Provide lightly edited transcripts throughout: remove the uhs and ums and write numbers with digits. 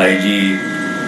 IG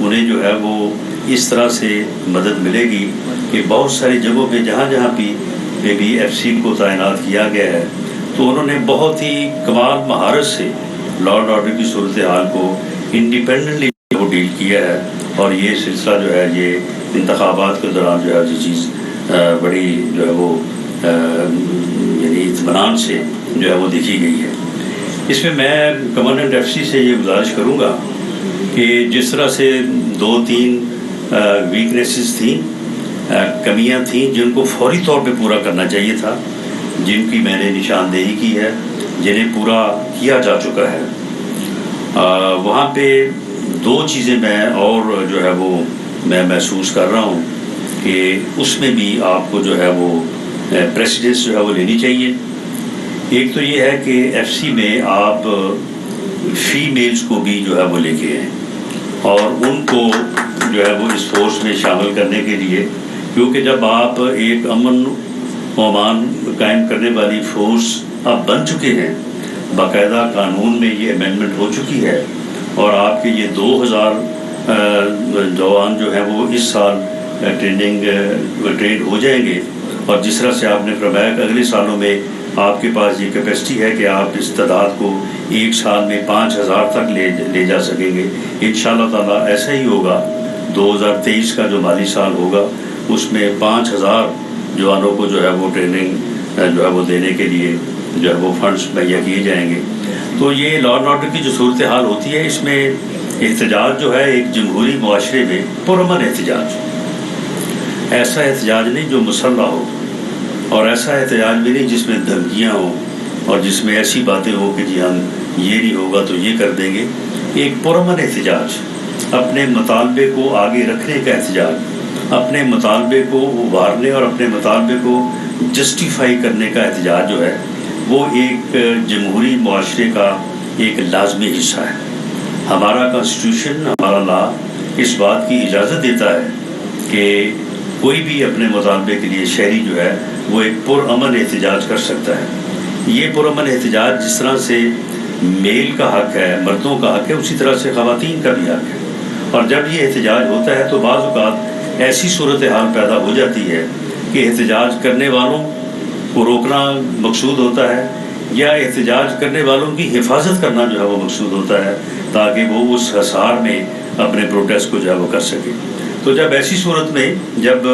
انہیں جو ہے وہ اس طرح سے مدد ملے گی کہ بہت ساری جگہوں پہ جہاں جہاں بھی ایف سی کو تعینات کیا گیا ہے تو انہوں نے بہت ہی کمال مہارت سے لا اینڈ آرڈر کی صورتحال کو انڈیپینڈنٹلی ڈیل کیا ہے. اور یہ سلسلہ جو ہے یہ انتخابات کے دوران جو ہے یہ چیز بڑی جو ہے وہ یعنی اطمینان سے جو ہے وہ دیکھی گئی ہے. اس میں کمانڈنٹ ایف سی سے یہ گزارش کروں گا کہ جس طرح سے 2-3 ویکنیسز تھیں، کمیاں تھیں جن کو فوری طور پہ پورا کرنا چاہیے تھا، جن کی میں نے نشاندہی کی ہے، جنہیں پورا کیا جا چکا ہے. وہاں پہ 2 چیزیں میں اور جو ہے وہ میں محسوس کر رہا ہوں کہ اس میں بھی آپ کو جو ہے وہ پریسیڈنس جو ہے وہ لینی چاہیے. ایک تو یہ ہے کہ ایف سی میں آپ فیمیلز کو بھی جو ہے وہ لے کے آئیں اور ان کو جو ہے وہ اس فورس میں شامل کرنے کے لیے، کیونکہ جب آپ ایک امن و امان قائم کرنے والی فورس آپ بن چکے ہیں، باقاعدہ قانون میں یہ امینڈمنٹ ہو چکی ہے اور آپ کے یہ 2000 جوان جو ہیں وہ اس سال ٹرینڈ ہو جائیں گے. اور جس طرح سے آپ نے فرمایا کہ اگلے سالوں میں آپ کے پاس یہ کیپیسٹی ہے کہ آپ اس تعداد کو ایک سال میں 5000 تک لے جا سکیں گے. انشاءاللہ تعالیٰ ایسا ہی ہوگا. 2023 کا جو مالی سال ہوگا اس میں 5000 جوانوں کو جو ہے وہ ٹریننگ جو ہے وہ دینے کے لیے جو ہے وہ فنڈز مہیا کیے جائیں گے. تو یہ لا اینڈ آرڈر کی جو صورتحال ہوتی ہے، اس میں احتجاج جو ہے ایک جمہوری معاشرے میں پرامن احتجاج، ایسا احتجاج نہیں جو مسلح ہو، اور ایسا احتجاج بھی نہیں جس میں دھمکیاں ہوں اور جس میں ایسی باتیں ہوں کہ جی ہم یہ نہیں ہوگا تو یہ کر دیں گے. ایک پرامن احتجاج، اپنے مطالبے کو آگے رکھنے کا احتجاج، اپنے مطالبے کو ابھارنے اور اپنے مطالبے کو جسٹیفائی کرنے کا احتجاج جو ہے وہ ایک جمہوری معاشرے کا ایک لازمی حصہ ہے. ہمارا کانسٹیٹیوشن، ہمارا لا اس بات کی اجازت دیتا ہے کہ کوئی بھی اپنے مطالبے کے لیے شہری جو ہے وہ ایک پرامن احتجاج کر سکتا ہے. یہ پرامن احتجاج جس طرح سے میل کا حق ہے، مردوں کا حق ہے، اسی طرح سے خواتین کا بھی حق ہے. اور جب یہ احتجاج ہوتا ہے تو بعض اوقات ایسی صورتحال پیدا ہو جاتی ہے کہ احتجاج کرنے والوں کو روکنا مقصود ہوتا ہے یا احتجاج کرنے والوں کی حفاظت کرنا جو ہے وہ مقصود ہوتا ہے تاکہ وہ اس حصار میں اپنے پروٹیسٹ کو جو ہے وہ کر سکے. تو جب ایسی صورت میں جب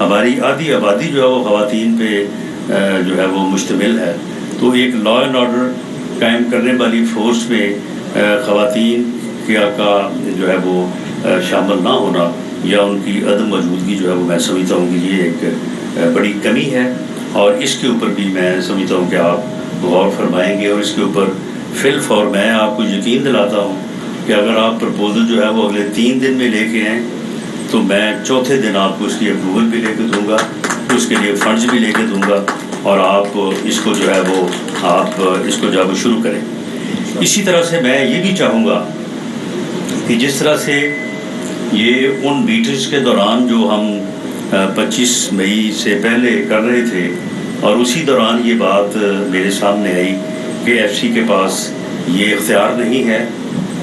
ہماری آدھی آبادی جو ہے وہ خواتین پہ جو ہے وہ مشتمل ہے تو ایک لا اینڈ آرڈر قائم کرنے والی فورس میں خواتین کا جو ہے وہ شامل نہ ہونا یا ان کی عدم موجودگی جو ہے وہ میں سمجھتا ہوں کہ یہ ایک بڑی کمی ہے. اور اس کے اوپر بھی میں سمجھتا ہوں کہ آپ غور فرمائیں گے اور اس کے اوپر فی الفور میں آپ کو یقین دلاتا ہوں کہ اگر آپ پرپوزل جو ہے وہ اگلے 3 دن میں لے کے آئیں تو میں چوتھے دن آپ کو اس کی اپروول بھی لے کے دوں گا، اس کے لیے فنڈز بھی لے کے دوں گا اور آپ اس کو جو ہے وہ آپ اس کو جو ہے وہ شروع کریں. اسی طرح سے میں یہ بھی چاہوں گا کہ جس طرح سے یہ ان میٹنگز کے دوران جو ہم 25 مئی سے پہلے کر رہے تھے اور اسی دوران یہ بات میرے سامنے آئی کہ ایف سی کے پاس یہ اختیار نہیں ہے،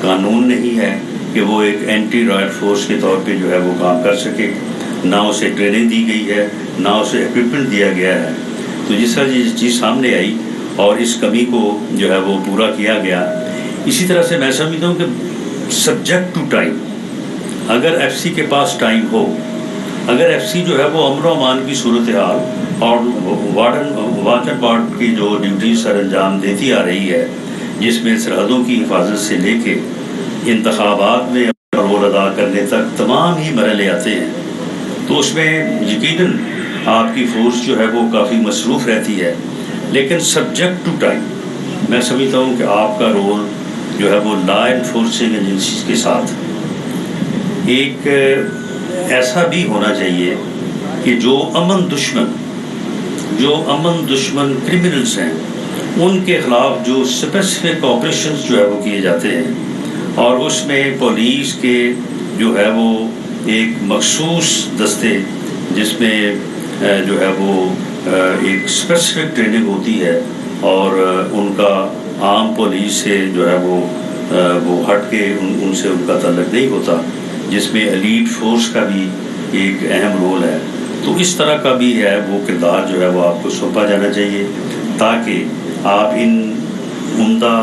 قانون نہیں ہے کہ وہ ایک اینٹی رائٹ فورس کے طور پہ جو ہے وہ کام کر سکے، نہ اسے ٹریننگ دی گئی ہے نہ اسے ایکوپمنٹ دیا گیا ہے. تو جس طرح یہ چیز سامنے آئی اور اس کمی کو جو ہے وہ پورا کیا گیا. اسی طرح سے میں سمجھتا ہوں کہ سبجیکٹ ٹو ٹائم، اگر ایف سی کے پاس ٹائم ہو، اگر ایف سی جو ہے وہ امن و امان کی صورتحال اور واچ اینڈ گارڈ کی جو ڈیوٹیز سر انجام دیتی آ رہی ہے جس میں سرحدوں کی حفاظت سے لے کے انتخابات میں رول ادا کرنے تک تمام ہی مرحلے آتے ہیں، تو اس میں یقیناً آپ کی فورس جو ہے وہ کافی مصروف رہتی ہے. لیکن سبجیکٹ ٹو ٹائم میں سمجھتا ہوں کہ آپ کا رول جو ہے وہ لا انفورسنگ ایجنسیز کے ساتھ ایک ایسا بھی ہونا چاہیے کہ جو امن دشمن کرمنلز ہیں ان کے خلاف جو اسپیسیفک آپریشنز جو ہے وہ کیے جاتے ہیں اور اس میں پولیس کے جو ہے وہ ایک مخصوص دستے جس میں جو ہے وہ ایک اسپیسیفک ٹریننگ ہوتی ہے اور ان کا عام پولیس سے جو ہے وہ ہٹ کے ان سے ان کا تعلق نہیں ہوتا. جس میں ایلیٹ فورس کا بھی ایک اہم رول ہے. تو اس طرح کا بھی ہے وہ کردار جو ہے وہ آپ کو سونپا جانا چاہیے تاکہ آپ ان عمدہ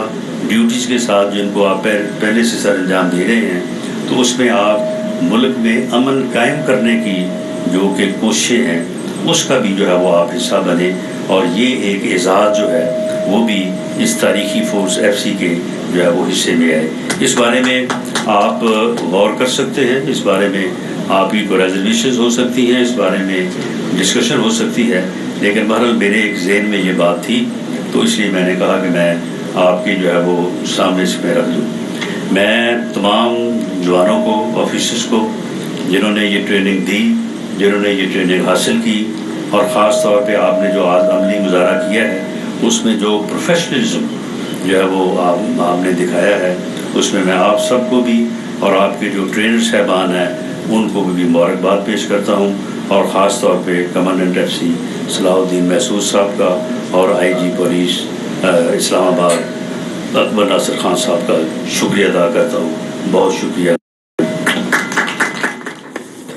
ڈیوٹیز کے ساتھ جن کو آپ پہلے سے سر انجام دے رہے ہیں تو اس میں آپ ملک میں امن قائم کرنے کی جو کہ کوششیں ہیں اس کا بھی جو ہے وہ آپ حصہ بنیں اور یہ ایک اعزاز جو ہے وہ بھی اس تاریخی فورس FC کے جو ہے وہ حصے میں آئے. اس بارے میں آپ غور کر سکتے ہیں, اس بارے میں آپ کی کو ریزرویشنز ہو سکتی ہیں, اس بارے میں ڈسکشن ہو سکتی ہے, لیکن بہرحال میرے ایک ذہن میں یہ بات تھی تو اس لیے میں نے کہا کہ میں آپ کی جو ہے وہ سامنے سے میں رکھ دوں. میں تمام جوانوں کو, آفیسرز کو جنہوں نے یہ ٹریننگ دی, جنہوں نے یہ ٹریننگ حاصل کی اور خاص طور پہ آپ نے جو آج عملی مظاہرہ کیا ہے اس میں جو پروفیشنلزم جو ہے وہ آپ نے دکھایا ہے اس میں میں آپ سب کو بھی اور آپ کے جو ٹرینر صاحبان ہیں ان کو بھی مبارکباد پیش کرتا ہوں اور خاص طور پہ کمانڈنٹ FC صلاح الدین محسود صاحب کا اور IG پولیس اسلام آباد اکبر ناصر خان صاحب کا شکریہ ادا کرتا ہوں. بہت شکریہ.